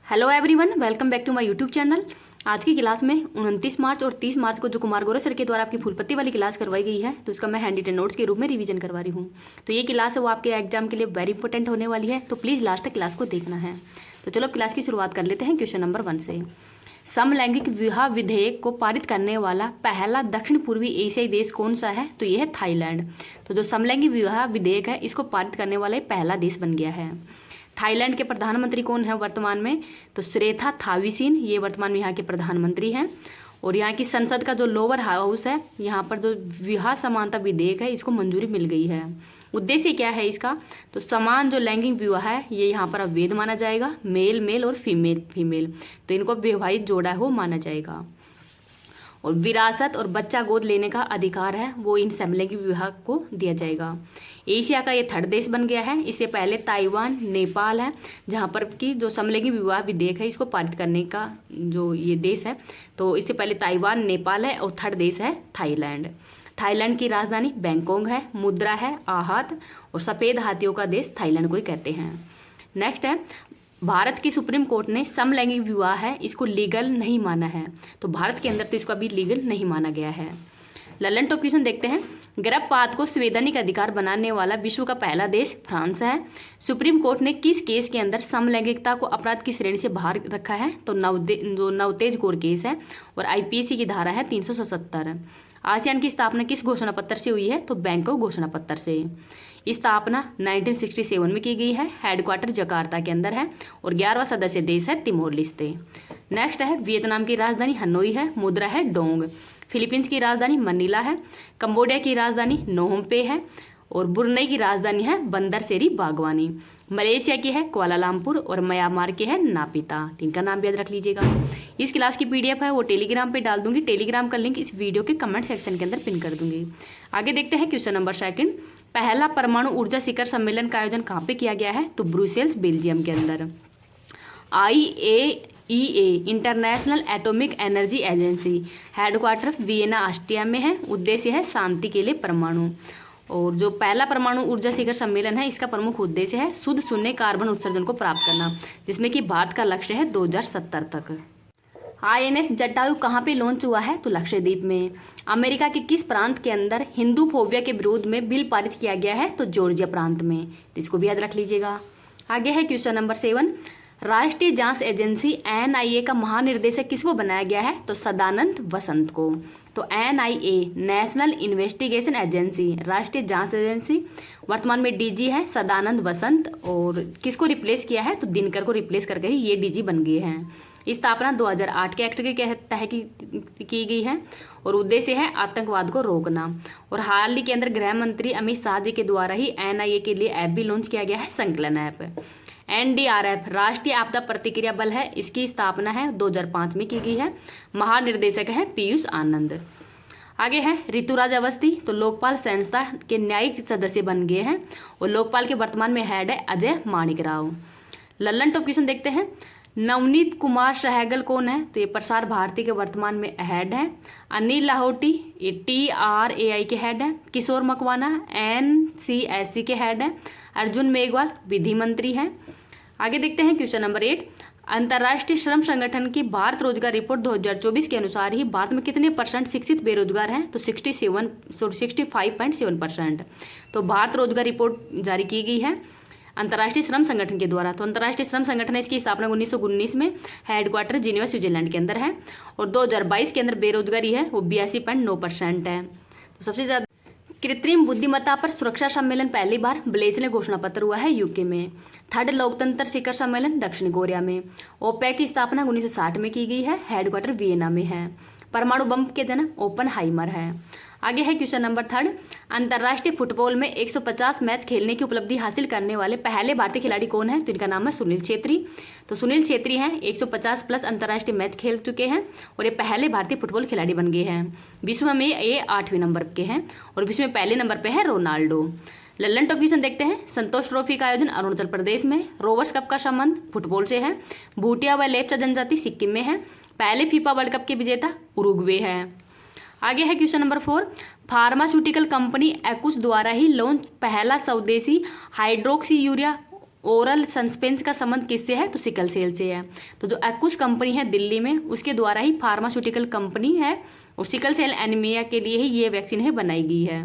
Hello everyone, welcome back to my YouTube channel. आज की class में 29 मार्च और 30 मार्च को जो कुमार गौरव सर के द्वारा आपकी फूलपत्ती वाली क्लास करवाई गई है, तो उसका मैं हैंड रिटन नोट्स के रूप में रिवीजन करवा रही हूँ। तो ये क्लास है वो आपके एग्जाम के लिए वेरी इंपॉर्टेंट होने वाली है, तो प्लीज़ लास्ट तक क्लास को देखना है। तो चलो अब क्लास की शुरुआत कर लेते हैं क्वेश्चन नंबर 1 से। समलैंगिक विवाह विधेयक को पारित करने वाला पहला दक्षिण पूर्वी एशियाई देश कौन सा है? तो ये है थाईलैंड। तो जो समलैंगिक विवाह विधेयक है इसको पारित करने वाला पहला देश बन गया है। थाईलैंड के प्रधानमंत्री कौन है वर्तमान में? तो श्रेथा थाविसिन, ये वर्तमान में यहाँ के प्रधानमंत्री हैं। और यहाँ की संसद का जो लोअर हाउस है, यहाँ पर जो विवाह समानता विधेयक है इसको मंजूरी मिल गई है। उद्देश्य क्या है इसका? तो समान जो लैंगिक विवाह है ये यहाँ पर अवैध माना जाएगा, मेल मेल और फीमेल फीमेल, तो इनको विवाहित जोड़ा है वो माना जाएगा। और विरासत और बच्चा गोद लेने का अधिकार है वो इन समलैंगिक विवाह को दिया जाएगा। एशिया का ये थर्ड देश बन गया है। इससे पहले ताइवान, नेपाल है, जहाँ पर कि जो समलैंगिक विवाह विधेयक है इसको पारित करने का जो ये देश है, तो इससे पहले ताइवान, नेपाल है और थर्ड देश है थाईलैंड। थाईलैंड की राजधानी बैंकॉक है, मुद्रा है आहत, और सफ़ेद हाथियों का देश थाईलैंड को ही कहते हैं। नेक्स्ट है, भारत की सुप्रीम कोर्ट ने समलैंगिक विवाह है इसको लीगल नहीं माना है। तो भारत के अंदर तो इसको अभी लीगल नहीं माना गया है। ललन टॉप क्वेश्चन देखते हैं। गर्भपात को संवैधानिक अधिकार बनाने वाला विश्व का पहला देश फ्रांस है। सुप्रीम कोर्ट ने किस केस के अंदर समलैंगिकता को अपराध की श्रेणी से बाहर रखा है? तो नवतेज कौर केस है, और आईपीसी की धारा है 377। आसियान की स्थापना किस घोषणा पत्र से हुई है? तो बैंकॉक घोषणा पत्र से। स्थापना 1967 में की गई है। हेडक्वार्टर जकार्ता के अंदर है, और 11वां सदस्य देश है तिमोर लेस्ते। नेक्स्ट है, वियतनाम की राजधानी हनोई है, मुद्रा है डोंग। फिलीपींस की राजधानी मनीला है। कंबोडिया की राजधानी नोहम पे है, और बुरनई की राजधानी है बंदर सेरी बागवानी। मलेशिया की है कुआलालंपुर, और म्यांमार के है नापिता। इनका नाम भी याद रख लीजिएगा। इस क्लास की पीडीएफ है वो टेलीग्राम पे डाल दूंगी। टेलीग्राम का लिंक इस वीडियो के कमेंट सेक्शन के अंदर पिन कर दूंगी। आगे देखते हैं क्वेश्चन नंबर 2। पहला परमाणु ऊर्जा शिखर सम्मेलन का आयोजन कहाँ पे किया गया है? तो ब्रुसेल्स, बेल्जियम के अंदर। IAEA international atomic energy agency headquarter Vienna Austria में है। उद्देश्य है शांति के लिए परमाणु। और जो पहला परमाणु ऊर्जा शिखर सम्मेलन है इसका प्रमुख उद्देश्य है शुद्ध शून्य कार्बन उत्सर्जन को प्राप्त करना, जिसमें कि भारत का लक्ष्य है 2070 तक। INS जटायु कहाँ पे लॉन्च हुआ है? तो लक्षद्वीप में। अमेरिका के किस प्रांत के अंदर हिंदू फोबिया के विरोध में बिल पारित किया गया है? तो जॉर्जिया प्रांत में। इसको भी याद रख लीजिएगा। आगे है क्वेश्चन नंबर 7। राष्ट्रीय जांच एजेंसी NIA का महानिर्देशक किसको बनाया गया है? तो सदानंद वसंत को। तो NIA नेशनल इन्वेस्टिगेशन एजेंसी, राष्ट्रीय जांच एजेंसी, वर्तमान में DG है सदानंद वसंत। और किसको रिप्लेस किया है? तो दिनकर को रिप्लेस करके ही ये DG बन गए हैं। स्थापना 2008 के एक्ट के तहत की गई है, और उद्देश्य है आतंकवाद को रोकना। और हाल ही के अंदर गृह मंत्री अमित शाह जी के द्वारा ही NIA के लिए ऐप भी लॉन्च किया गया है, संकलन ऐप। NDRF राष्ट्रीय आपदा प्रतिक्रिया बल है, इसकी स्थापना है 2005 में की गई है। महानिर्देशक है पीयूष आनंद। आगे है ऋतुराज अवस्थी, तो लोकपाल संस्था के न्यायिक सदस्य बन गए हैं, और लोकपाल के वर्तमान में हेड है अजय माणिक राव। लल्लन टॉप क्वेश्चन देखते हैं। नवनीत कुमार सहगल कौन है? तो ये प्रसार भारती के वर्तमान में हेड है। अनिल लाहौटी ये TRAI के हेड है। किशोर मकवाना NCSC के हेड है। अर्जुन मेघवाल विधि मंत्री हैं। आगे देखते हैं क्वेश्चन नंबर 8। अंतर्राष्ट्रीय श्रम संगठन की भारत रोजगार रिपोर्ट 2024 के अनुसार ही भारत में कितने % शिक्षित बेरोजगार हैं? तो 65.7%। तो भारत रोजगार रिपोर्ट जारी की गई है अंतर्राष्ट्रीय श्रम संगठन के द्वारा। तो अंतर्राष्ट्रीय श्रम संगठन इसकी स्थापना 1919 में, हेडक्वार्टर जिनेवा स्विट्जरलैंड के अंदर है। और 2022 के अंदर बेरोजगारी है वो 82.9% है। तो सबसे ज्यादा कृत्रिम बुद्धिमत्ता पर सुरक्षा सम्मेलन पहली बार ब्लेज घोषणा पत्र हुआ है यूके में। थर्ड लोकतंत्र शिखर सम्मेलन दक्षिण कोरिया में। ओपेक की स्थापना 1960 में की गई है, हेडक्वार्टर वियना में है। परमाणु बम के जनक ओपनहाइमर है। आगे है क्वेश्चन नंबर 3। अंतर्राष्ट्रीय फुटबॉल में 150 मैच खेलने की उपलब्धि हासिल करने वाले पहले भारतीय खिलाड़ी कौन है? तो इनका नाम है सुनील छेत्री। तो सुनील छेत्री हैं 150+ अंतर्राष्ट्रीय मैच खेल चुके हैं, और ये पहले भारतीय फुटबॉल खिलाड़ी बन गए हैं। विश्व में ये 8वें नंबर के हैं, और विश्व में पहले नंबर पे है रोनाल्डो। लल्लन टॉप क्वेश्चन देखते हैं। संतोष ट्रॉफी का आयोजन अरुणाचल प्रदेश में। रोवर्स कप का संबंध फुटबॉल से है। भूटिया व लेप्चा जनजाति सिक्किम में है। पहले फीफा वर्ल्ड कप के विजेता उरुग्वे है। आगे है क्वेश्चन नंबर 4। फार्मास्यूटिकल कंपनी एक्यूस द्वारा ही लॉन्च पहला स्वदेशी हाइड्रोक्सी यूरिया ओरल सस्पेंस का संबंध किससे है? तो सिकल सेल से है। तो जो एक्कुस कंपनी है दिल्ली में, उसके द्वारा ही फार्मास्यूटिकल कंपनी है और सिकल सेल एनीमिया के लिए ही ये वैक्सीन है बनाई गई है।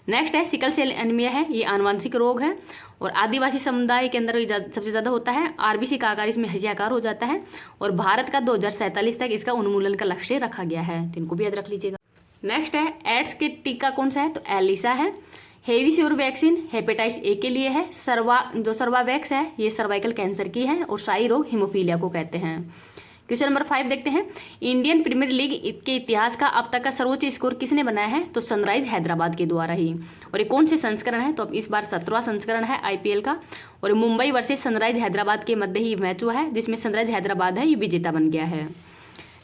नेक्स्ट है सिकल सेल एनीमिया है, ये आनुवंशिक रोग है और आदिवासी समुदाय के अंदर सबसे ज़्यादा होता है। आरबीसी का आकार इसमें हजियाकार हो जाता है और भारत का 2047 तक इसका उन्मूलन का लक्ष्य रखा गया है, तो इनको भी याद रख लीजिएगा। नेक्स्ट है एड्स के टीका कौन सा है? तो एलिसा है। हेविसियोर वैक्सीन हेपेटाइटिस ए के लिए है। सर्वावैक्स है, ये सर्वाइकल कैंसर की है और शाई रोग हिमोफीलिया को कहते हैं। क्वेश्चन नंबर 5 देखते हैं, इंडियन प्रीमियर लीग के इतिहास का अब तक का सर्वोच्च स्कोर किसने बनाया है? तो सनराइज हैदराबाद के द्वारा ही। और ये कौन से संस्करण है? तो अब इस बार 17वां संस्करण है आईपीएल का और मुंबई वर्सेस सनराइज हैदराबाद के मध्य ही मैच हुआ है, जिसमें सनराइज हैदराबाद है ये विजेता बन गया है।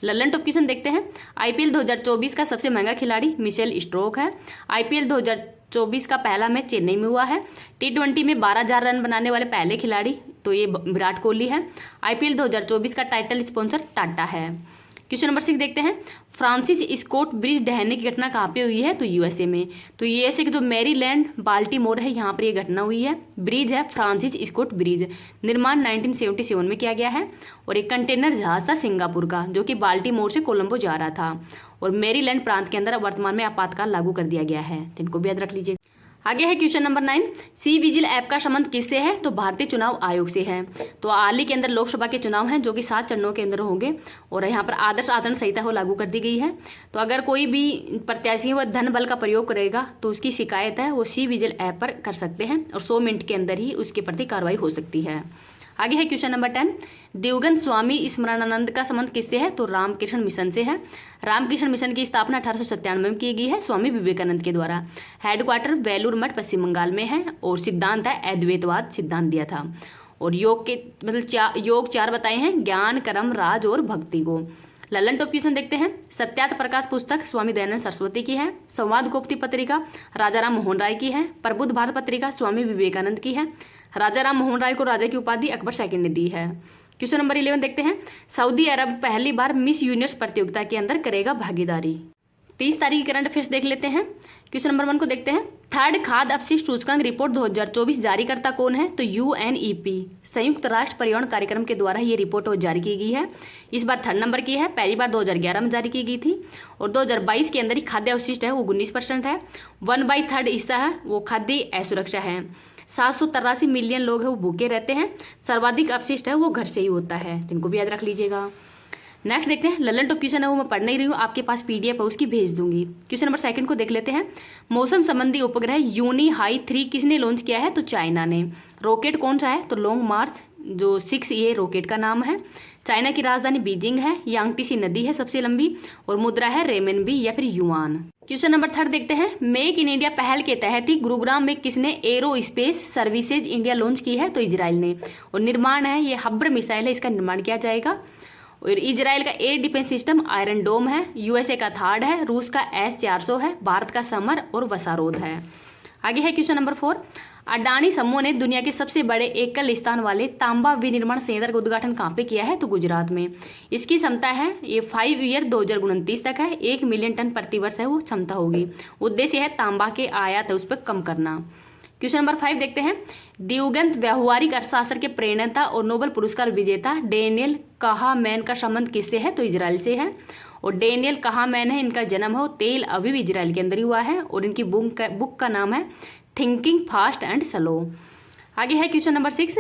लल्लन टॉप क्वेश्चन देखते हैं, आईपीएल 2024 का सबसे महंगा खिलाड़ी मिशेल स्ट्रोक है। आईपीएल 2024 का पहला मैच चेन्नई में हुआ है। T20 में 12,000 रन बनाने वाले पहले खिलाड़ी तो ये विराट कोहली है। आईपीएल 2024 का टाइटल स्पॉन्सर टाटा है। क्वेश्चन नंबर 6 देखते हैं, फ्रांसिस स्कॉट ब्रिज ढहने की घटना कहाँ पे हुई है? तो यूएसए में। तो यूएसए के जो मैरीलैंड बाल्टीमोर है यहाँ पर ये घटना हुई है। ब्रिज है फ्रांसिस स्कॉट ब्रिज, निर्माण 1977 में किया गया है और एक कंटेनर जहाज था सिंगापुर का जो कि बाल्टीमोर से कोलंबो जा रहा था और मैरीलैंड प्रांत के अंदर वर्तमान में आपातकाल लागू कर दिया गया है, तो इनको भी याद रख लीजिए। आगे है question number 9, C vigil app का संबंध किससे है? तो भारतीय चुनाव आयोग से है। तो हाल ही के अंदर लोकसभा के चुनाव हैं जो कि 7 चरणों के अंदर होंगे और यहाँ पर आदर्श आचरण संहिता को लागू कर दी गई है। तो अगर कोई भी प्रत्याशी वह धन बल का प्रयोग करेगा तो उसकी शिकायत है वो सी विजिल ऐप पर कर सकते हैं और 100 मिनट के अंदर ही उसके प्रति कार्रवाई हो सकती है। आगे है क्वेश्चन नंबर 10, दिवंगत स्वामी स्मरणानंद का संबंध किससे है? तो रामकृष्ण मिशन से है। रामकृष्ण मिशन की स्थापना 1897 में की गई है स्वामी विवेकानंद के द्वारा। हेडक्वार्टर वेलूर मठ पश्चिम बंगाल में है और सिद्धांत है अद्वैतवाद सिद्धांत दिया था। और योग के योग 4 बताए हैं, ज्ञान कर्म राज और भक्ति को। लल्लन टॉप क्वेश्चन देखते हैं, सत्यार्थ प्रकाश पुस्तक स्वामी दयानंद सरस्वती की है। संवाद गोप्ती पत्रिका राजाराम मोहन राय की है। प्रबुद्ध भारत पत्रिका स्वामी विवेकानंद की है। राजाराम मोहन राय को राजा की उपाधि अकबर सेकंड ने दी है। क्वेश्चन नंबर 11 देखते हैं, सऊदी अरब पहली बार मिस यूनिवर्स प्रतियोगिता के अंदर करेगा भागीदारी। 30 तारीख करंट अफेयर्स देख लेते हैं। क्वेश्चन नंबर 1 को देखते हैं, थर्ड खाद्य अपशिष्ट सूचकांक रिपोर्ट 2024 जारीकर्ता कौन है? तो UNEP संयुक्त राष्ट्र पर्यावरण कार्यक्रम के द्वारा ये रिपोर्ट जारी की गई है। इस बार 3rd नंबर की है, पहली बार 2011 में जारी की गई थी और 2022 के अंदर ही खाद्य अपशिष्ट है वो 19% है। 1/3 हिस्सा है वो खाद्य असुरक्षा है। 783 मिलियन लोग हैं वो भूखे रहते हैं। सर्वाधिक अपशिष्ट है वो घर से ही होता है, जिनको भी याद रख लीजिएगा। नेक्स्ट देखते हैं, लल्लन टॉप क्वेश्चन है वो मैं पढ़ नहीं रही हूँ, आपके पास PDF है उसकी भेज दूंगी। क्वेश्चन नंबर 2 को देख लेते हैं, मौसम संबंधी उपग्रह यूनी हाई 3 किसने लॉन्च किया है? तो चाइना ने। रॉकेट कौन सा है? तो लॉन्ग मार्च जो 6 ये रॉकेट का नाम है। चाइना की राजधानी बीजिंग है। यांगटीसी नदी है सबसे लंबी और मुद्रा है रेमनबी या फिर युआन। क्वेश्चन नंबर 3 देखते हैं, मेक इन इंडिया पहल के तहत ही गुरुग्राम में किसने arrow space services India launch की है? तो इजराइल ने। और निर्माण है ये हब्र मिसाइल है, इसका निर्माण किया जाएगा। और इजराइल का एयर डिफेंस सिस्टम आयरन डोम है। यूएसए का थार्ड है। रूस का S-400 है। भारत का समर और वसारोद है। आगे है क्वेश्चन नंबर 4, अडानी समूह ने दुनिया के सबसे बड़े एकल स्थान वाले तांबा विनिर्माण संयंत्र का उद्घाटन कहाँ पे किया है? तो गुजरात में। इसकी क्षमता है ये 5 ईयर 2029 तक है। 1 मिलियन टन प्रति वर्ष है वो क्षमता होगी। उद्देश्य है तांबा के आयात है उस पर कम करना। क्वेश्चन नंबर 5 देखते हैं, दिवंगत व्यावहारिक अर्थशास्त्र के प्रणेता और नोबेल पुरस्कार विजेता डेनियल काहामैन का संबंध किससे है? तो इजराइल से है। और डेनियल काहामैन है, इनका जन्म है तेल अवीव इजराइल के अंदर ही हुआ है और इनकी बुक का नाम है थिंकिंग फास्ट एंड स्लो। आगे है क्वेश्चन नंबर 6,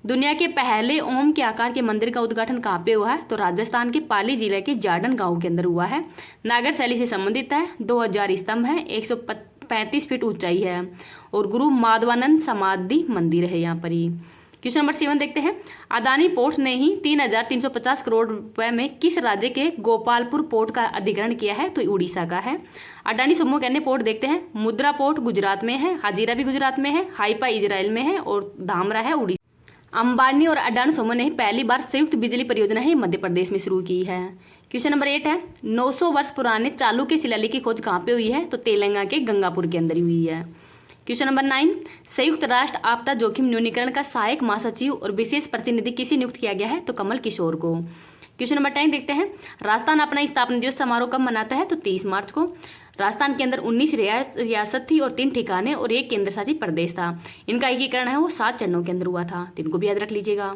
दुनिया के पहले ओम के आकार के मंदिर का उद्घाटन कहाँ पे हुआ है? तो राजस्थान के पाली जिले के जाडन गांव के अंदर हुआ है। नागर शैली से संबंधित है। 2000 स्तंभ है। 135 फीट ऊंचाई है और गुरु माधवानंद समाधि मंदिर है यहाँ पर ही। क्वेश्चन नंबर 7 देखते हैं, अदानी पोर्ट्स ने ही 3,350 करोड़ रुपए में किस राज्य के गोपालपुर पोर्ट का अधिग्रहण किया है? तो उड़ीसा का है। अडानी समूह के अन्य पोर्ट देखते हैं, मुद्रा पोर्ट गुजरात में है। हाजीरा भी गुजरात में है। हाइपा इजराइल में है और धामरा है उड़ीसा। अंबानी और अडानी समूह ने पहली बार संयुक्त बिजली परियोजना ही मध्य प्रदेश में शुरू की है। क्वेश्चन नंबर 8 है, 900 वर्ष पुराने चालुक्य शिलालेख की खोज कहाँ पे हुई है? तो तेलंगाना के गंगापुर के अंदर ही हुई है। क्वेश्चन नंबर 9, संयुक्त राष्ट्र आपदा जोखिम न्यूनीकरण का सहायक महासचिव और विशेष प्रतिनिधि किसे नियुक्त किया गया है? तो कमल किशोर को। क्वेश्चन नंबर 10 देखते हैं, राजस्थान अपना स्थापना दिवस समारोह कब मनाता है? तो 30 मार्च को। राजस्थान के अंदर 19 रियासत थी और 3 ठिकाने और 1 केंद्र शासित प्रदेश था। इनका एकीकरण है वो 7 चरणों के अंदर हुआ था, तो इनको भी याद रख लीजिएगा।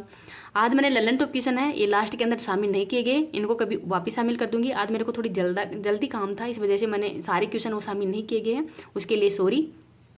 आज मैंने ललन टॉप क्वेश्चन है ये लास्ट के अंदर शामिल नहीं किए गए, इनको कभी वापस शामिल कर दूंगी। आज मेरे को थोड़ी जल्दी काम था, इस वजह से मैंने सारे क्वेश्चन वो शामिल नहीं किए गए हैं, उसके लिए सॉरी।